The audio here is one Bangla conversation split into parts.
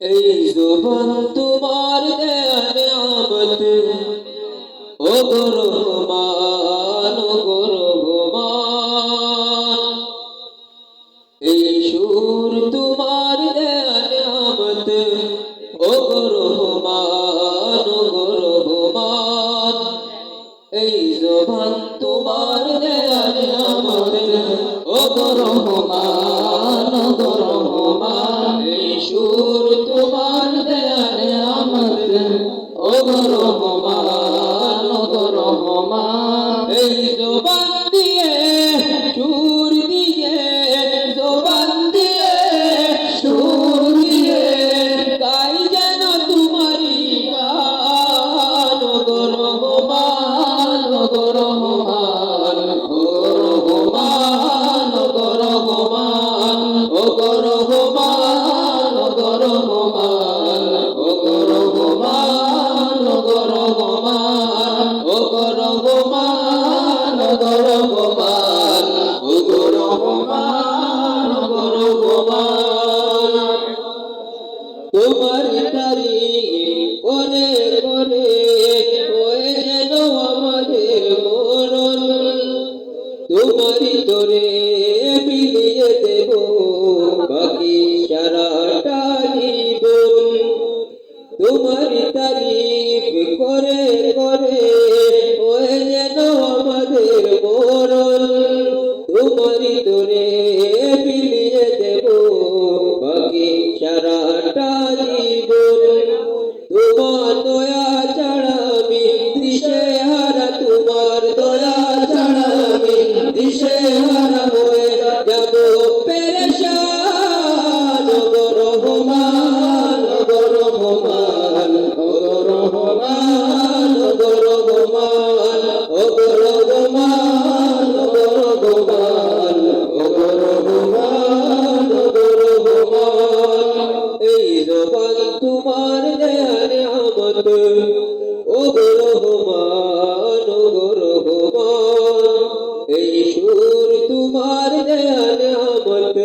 এই জবান তোমার দেয়া নিয়ামত, ও গো রহমান, ও গো রহমান। এই সুর তোমার দেয়া নিয়ামত, ও গো রহমান, ও গো রহমান। এই জবান তোমার দেয়া নিয়ামত, ও গো রহমান, ও গো রহমান। এই সুর তোমার দেয়া নিয়ামত, ও গো রহমান, ও গো রহমান। এই জবান দিয়ে সুর দিয়ে, জবান দিয়ে সুর দিয়ে গাই যেন তোমারি গান, ও গো রহমান, ও গো রহমান, ও রহমান, ও গো রহমান, ও গো রহমান, ও গো রহমান, ও গো রহমান, ও গো রহমান, ও গো রহমান, ও গো রহমান, ও গো রহমান, ও গো রহমান। তোমার তারিফ করে করে হয়ে যেন আমাদের মরণ, তোমারই তোরে বিলিয়ে দেব বাকি সারাটা জীবন। তোমারই তারিফ করে করে হয়ে যেন আমাদের মরণ, তোমারই তোরে বিলিয়ে দেব বাকি সারাটা জীবন। তোমার দয়া ছাড়া আমি দিশেহারা, তোমার দয়া ছাড়া আমি দিশেহারা হয়ে যাব পেরেশান, ও গো রহমান, ও গো রহমান, ও গো রহমান, ও গো রহমান, ও গো রহমান, ও গো রহমান, ও গো রহমান, ও গো রহমান। এই জবান তোমার দেয়া নিয়ামত, ও গো রহমান, ও গো রহমান। এই সুর তোমার দেয়া নিয়ামত,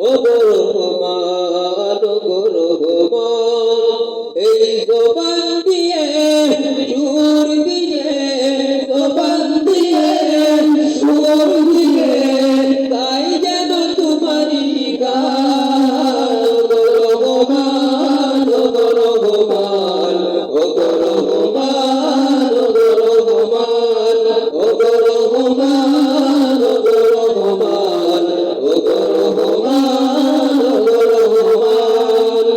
ও গো রহমান, ও গো রহমান। এই জবান দিয়ে সুর দিয়ে, জবান দিয়ে সুর দিয়ে গাই যেন তোমারি গান, ও গো রহমান, ও গো রহমান, ও গো রহমান, ও গো রহমান, ও গো রহমান, ও গো রহমান, ও গো রহমান, ও গো রহমান।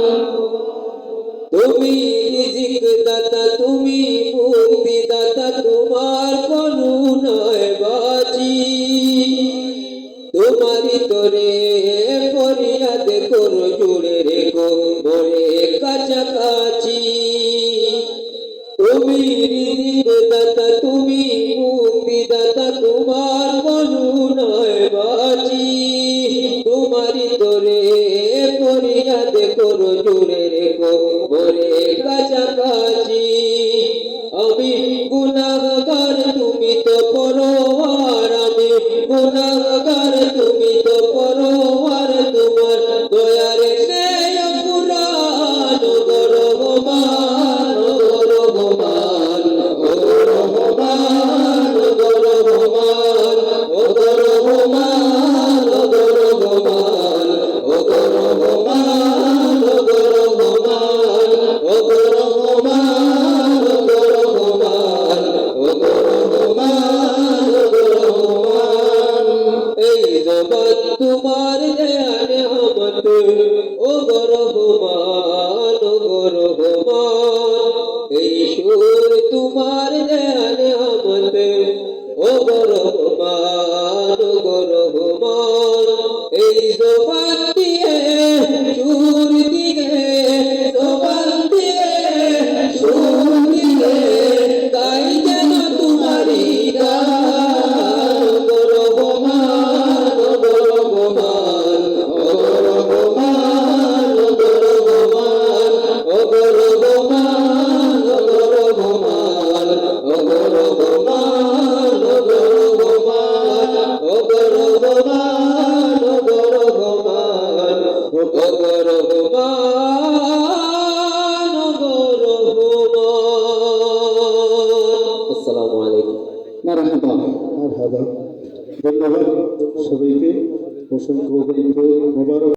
তুমি রিজিক দাতা, তুমি মুক্তি দাতা, তোমার করুণায় বাঁচি। তোমারই তোরে ফরিয়াদ করো, জুড়ে রেখো মোরে কাছাকাছি। তুমি রিজিক দাতা, তুমি মুক্তি দাতা, তোমার করুণায় বাঁচি। তোমারই তোরে ফরিয়াদ করো, জুড়ে রেখো মোরে কাছাকাছি। আমি গুনাহগার, তুমি তো পরোয়ার, আমি গুনাহগার, তুমি তো পরোয়ার। তোমার দয়ার সেই কুরআন, ও গো রহমান, ও গো রহমান, ও গো রহমান, ও গো রহমান, ও গো রহমান, ও গো রহমান, ও গো রহমান, ও গো রহমান, ও গো রহমান, ও গো রহমান, ও গো রহমান, ও গো রহমান। এই জবান তোমার দেয়া নিয়ামত, ও গো রহমান, ও গো রহমান। এই সুর তোমার দেয়া নিয়ামত, ও গো রহমান, ও গো রহমান। এই জবান দিয়ে সুর দিয়ে, জবান দিয়ে সুর দিয়ে গাই যেন তোমারি গান, ও গো রহমান, ও গো রহমান, ও গো রহমান, ও গো রহমান, ও গো রহমান, ও গো রহমান, ও গো রহমান, ও গো রহমান, ও গো রহমান, ও গো রহমান, ও গো রহমান। আসসালামু আলাইকুম। মারহাবা মারহাবা। ধন্যবাদ সবাইকে, অসংখ্য মোবারক।